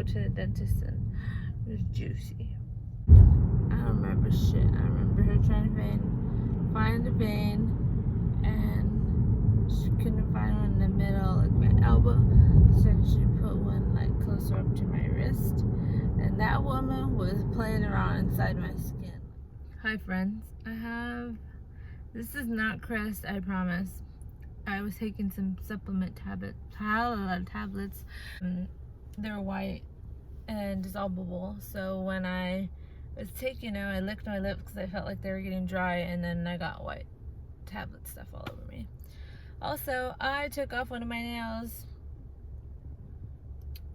to the dentist and it was juicy. I don't remember shit. I remember her trying to find a vein, and she couldn't find one in the middle, like my elbow, so she put one like closer up to my wrist, and that woman was playing around inside my skin. Hi friends, this is not Crest, I promise. I was taking some supplement tablets. They're white and dissolvable, so when I was taking them, I licked my lips because I felt like they were getting dry, and then I got white tablet stuff all over me. Also, I took off one of my nails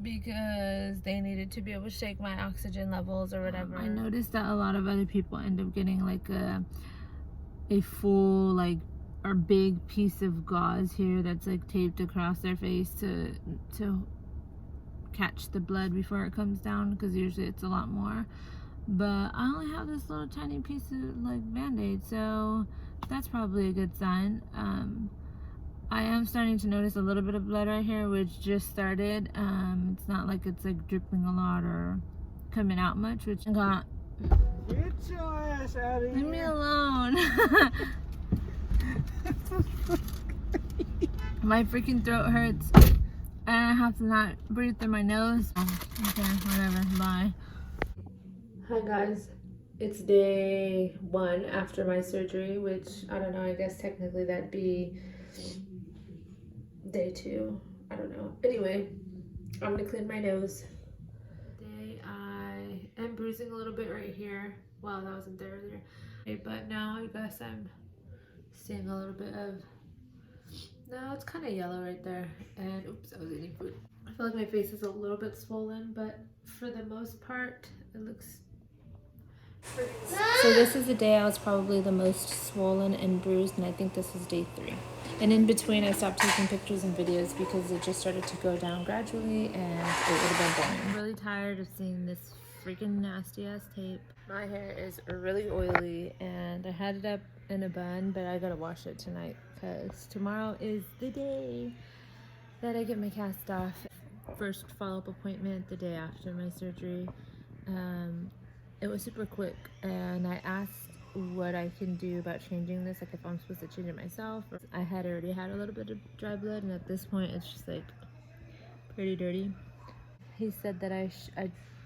because they needed to be able to shake my oxygen levels or whatever. I noticed that a lot of other people end up getting like a full like or big piece of gauze here that's like taped across their face to catch the blood before it comes down, because usually it's a lot more. But I only have this little tiny piece of like band-aid, so that's probably a good sign. I am starting to notice a little bit of blood right here, which just started. It's not like it's like dripping a lot or coming out much, which I got. Get your ass out of here. Leave me alone. My freaking throat hurts, and I have to not breathe through my nose. Okay, whatever, bye. Hi guys, it's day 1 after my surgery, which I don't know, I guess technically that'd be day 2, I don't know. Anyway, I'm gonna clean my nose. Today I am bruising a little bit right here. Wow, that wasn't there earlier. Okay, but now I guess I'm seeing a little bit of, no, it's kind of yellow right there. And oops, I was eating food. I feel like my face is a little bit swollen, but for the most part, it looks pretty good. So this is the day I was probably the most swollen and bruised, and I think this was day 3. And in between, I stopped taking pictures and videos because it just started to go down gradually, and it would have been boring. I'm really tired of seeing this freaking nasty ass tape. My hair is really oily, and I had it up in a bun, but I gotta wash it tonight because tomorrow is the day that I get my cast off. First follow-up appointment the day after my surgery. It was super quick, and I asked what I can do about changing this, like if I'm supposed to change it myself. I had already had a little bit of dry blood, and at this point it's just like pretty dirty. He said that I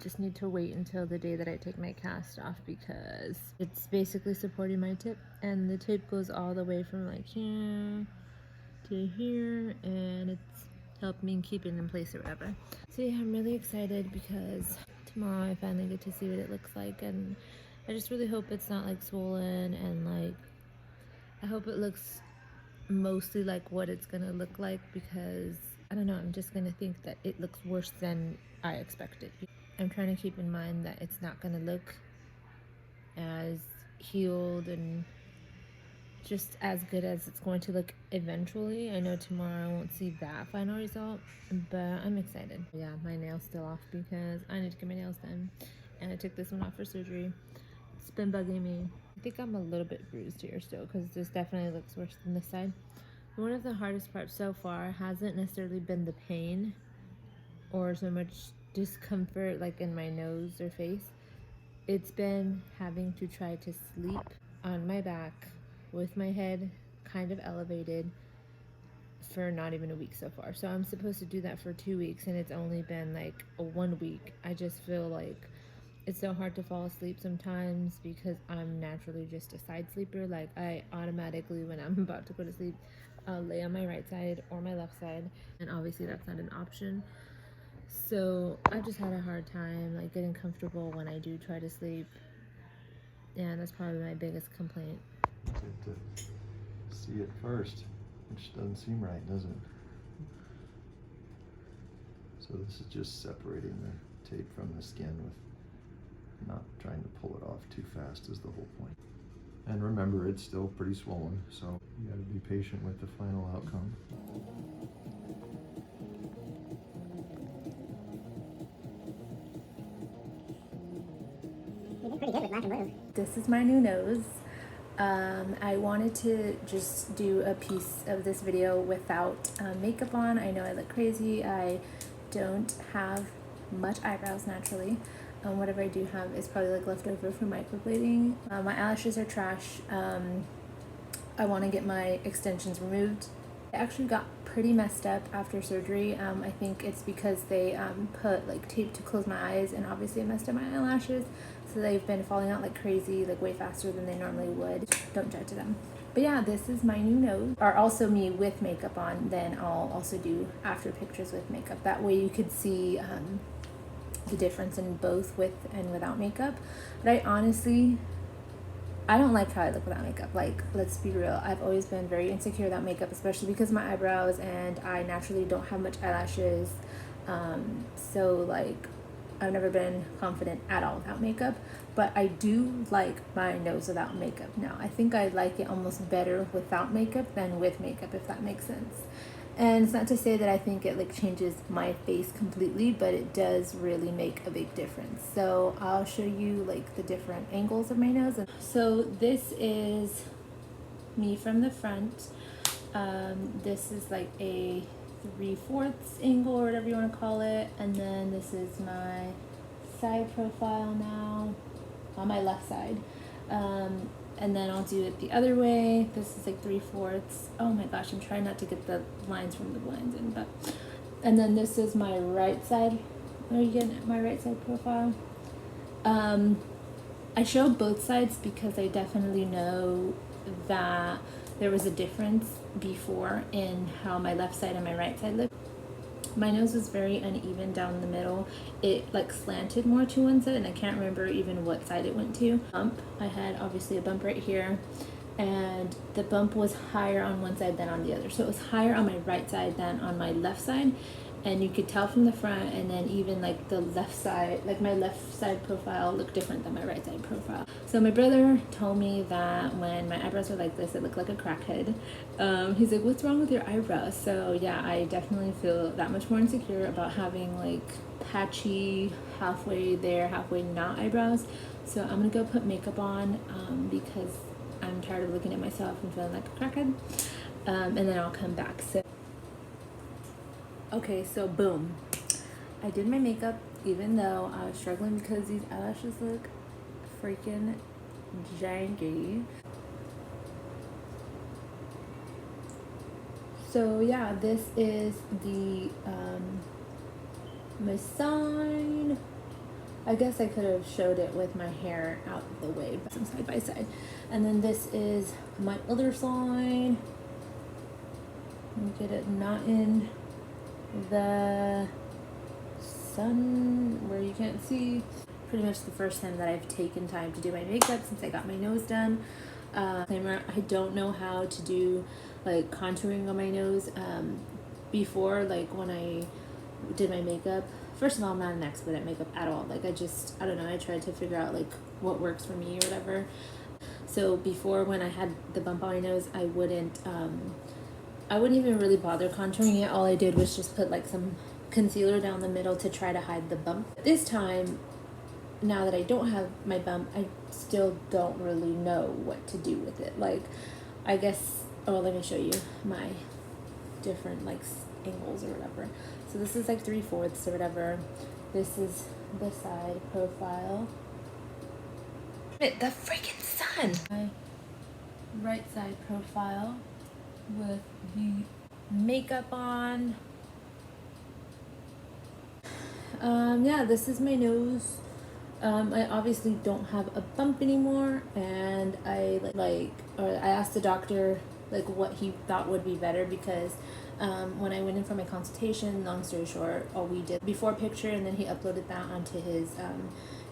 just need to wait until the day that I take my cast off, because it's basically supporting my tip, and the tape goes all the way from like here to here, and it's helped me keep it in place or whatever. So yeah, I'm really excited because tomorrow I finally get to see what it looks like, and I just really hope it's not like swollen, and like I hope it looks mostly like what it's gonna look like, because I don't know, I'm just gonna think that it looks worse than I expected. I'm trying to keep in mind that it's not gonna look as healed and just as good as it's going to look eventually. I know tomorrow I won't see that final result, but I'm excited. Yeah, my nail's still off because I need to get my nails done, and I took this one off for surgery. It's been bugging me. I think I'm a little bit bruised here still, because this definitely looks worse than this side. One of the hardest parts so far hasn't necessarily been the pain or so much discomfort like in my nose or face. It's been having to try to sleep on my back with my head kind of elevated for not even a week so far. So I'm supposed to do that for 2 weeks, and it's only been like 1 week. I just feel like it's so hard to fall asleep sometimes because I'm naturally just a side sleeper. Like I automatically, when I'm about to go to sleep, I'll lay on my right side or my left side, and obviously that's not an option. So I've just had a hard time like getting comfortable when I do try to sleep, and that's probably my biggest complaint. To see it first, which doesn't seem right, does it? So this is just separating the tape from the skin with not trying to pull it off too fast is the whole point. And remember, it's still pretty swollen, so you gotta be patient with the final outcome. You did pretty good with black and blue. This is my new nose. I wanted to just do a piece of this video without makeup on. I know I look crazy. I don't have much eyebrows naturally. Whatever I do have is probably like leftover from microblading. My eyelashes are trash. I want to get my extensions removed. I actually got pretty messed up after surgery. I think it's because they put like tape to close my eyes, and obviously I messed up my eyelashes, so they've been falling out like crazy, like way faster than they normally would. Don't judge them. But yeah, this is my new nose. Or also me with makeup on, then I'll also do after pictures with makeup. That way you could see the difference in both with and without makeup. But I don't like how I look without makeup. Like, let's be real. I've always been very insecure without makeup, especially because of my eyebrows, and I naturally don't have much eyelashes. So like, I've never been confident at all without makeup. But I do like my nose without makeup now. I think I like it almost better without makeup than with makeup, if that makes sense. And it's not to say that I think it like changes my face completely, but it does really make a big difference. So I'll show you like the different angles of my nose. So this is me from the front. This is like a 3/4 angle or whatever you want to call it. And then this is my side profile now on my left side. And then I'll do it the other way. This is like 3/4. Oh my gosh, I'm trying not to get the lines from the blinds in, but. And then this is my right side. Are you getting my right side profile? I show both sides because I definitely know that there was a difference before in how my left side and my right side looked. My nose was very uneven down the middle. It like slanted more to one side, and I can't remember even what side it went to. I had obviously a bump right here, and the bump was higher on one side than on the other. So it was higher on my right side than on my left side, and you could tell from the front, and then even like the left side, like my left side profile looked different than my right side profile. So my brother told me that when my eyebrows were like this, it looked like a crackhead. He's like, what's wrong with your eyebrows? So yeah, I definitely feel that much more insecure about having like patchy, halfway there, halfway not eyebrows. So I'm gonna go put makeup on because I'm tired of looking at myself and feeling like a crackhead. And then I'll come back. So okay, so boom, I did my makeup even though I was struggling because these eyelashes look freaking janky. So yeah, this is the my sign. I guess I could have showed it with my hair out of the way, but some side by side. And then this is my other side. Let me get it not in the sun where you can't see. Pretty much the first time that I've taken time to do my makeup since I got my nose done. I don't know how to do like contouring on my nose. Before, like when I did my makeup, first of all, I'm not an expert at makeup at all. Like I don't know, I tried to figure out like what works for me or whatever. So before, when I had the bump on my nose, I wouldn't even really bother contouring it. All I did was just put like some concealer down the middle to try to hide the bump. This time, now that I don't have my bump, I still don't really know what to do with it. Like, I guess, oh, let me show you my different like angles or whatever. So this is like 3/4 or whatever. This is the side profile. The freaking sun! My right side profile with the makeup on. Yeah, this is my nose. I obviously don't have a bump anymore, and I asked the doctor like what he thought would be better because when I went in for my consultation, long story short, all we did before picture, and then he uploaded that onto his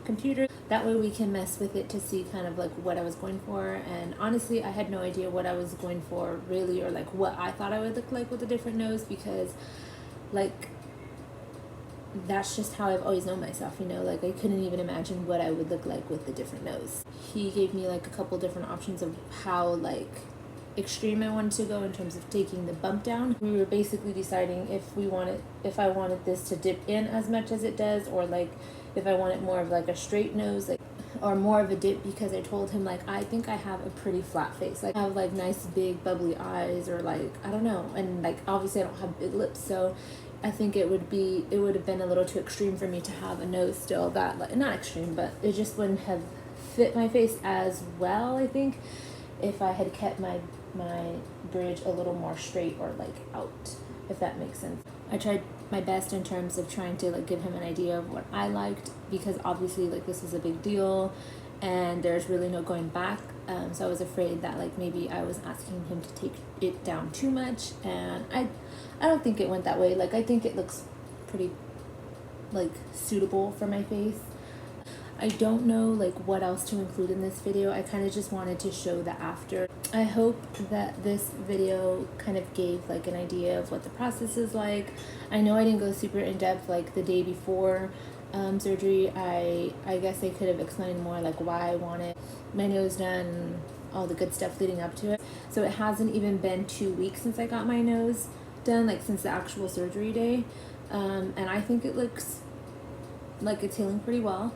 computer. That way we can mess with it to see kind of like what I was going for. And honestly, I had no idea what I was going for really, or like what I thought I would look like with a different nose, because like that's just how I've always known myself, you know, like I couldn't even imagine what I would look like with a different nose. He gave me like a couple different options of how like extreme I wanted to go in terms of taking the bump down. We were basically deciding if I wanted this to dip in as much as it does, or like if I wanted more of like a straight nose, like, or more of a dip, because I told him like I think I have a pretty flat face, like I have like nice big bubbly eyes, or like I don't know, and like obviously I don't have big lips, so I think it would have been a little too extreme for me to have a nose still that, like, not extreme, but it just wouldn't have fit my face as well, I think, if I had kept my bridge a little more straight or like out, if that makes sense. I tried my best in terms of trying to like give him an idea of what I liked, because obviously like this is a big deal and there's really no going back. So I was afraid that like maybe I was asking him to take it down too much, and I don't think it went that way. Like I think it looks pretty like suitable for my face. I don't know like what else to include in this video. I kind of just wanted to show the after. I hope that this video kind of gave like an idea of what the process is like. I know I didn't go super in depth like the day before surgery. I guess I could have explained more like why I wanted my nose done, all the good stuff leading up to it. So it hasn't even been 2 weeks since I got my nose done, like since the actual surgery day, and I think it looks like it's healing pretty well.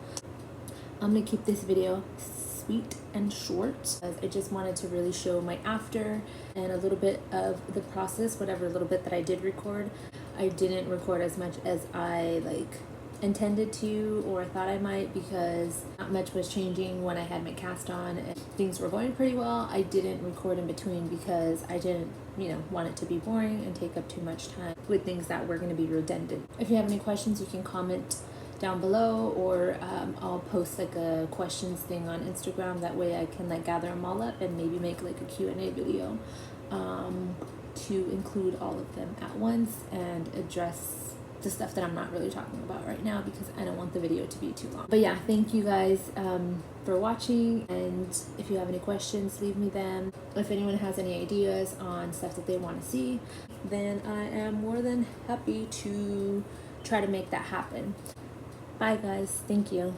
I'm gonna keep this video sweet and short, as I just wanted to really show my after and a little bit of the process. Whatever little bit that I did record, I didn't record as much as I like intended to or thought I might, because not much was changing when I had my cast on and things were going pretty well. I didn't record in between because I didn't, you know, want it to be boring and take up too much time with things that were going to be redundant. If you have any questions, you can comment down below, or I'll post like a questions thing on Instagram. That way I can like gather them all up and maybe make like a Q&A video to include all of them at once and address the stuff that I'm not really talking about right now, because I don't want the video to be too long. But yeah, thank you guys for watching, and if you have any questions, leave me them. If anyone has any ideas on stuff that they want to see, then I am more than happy to try to make that happen. Bye guys, thank you.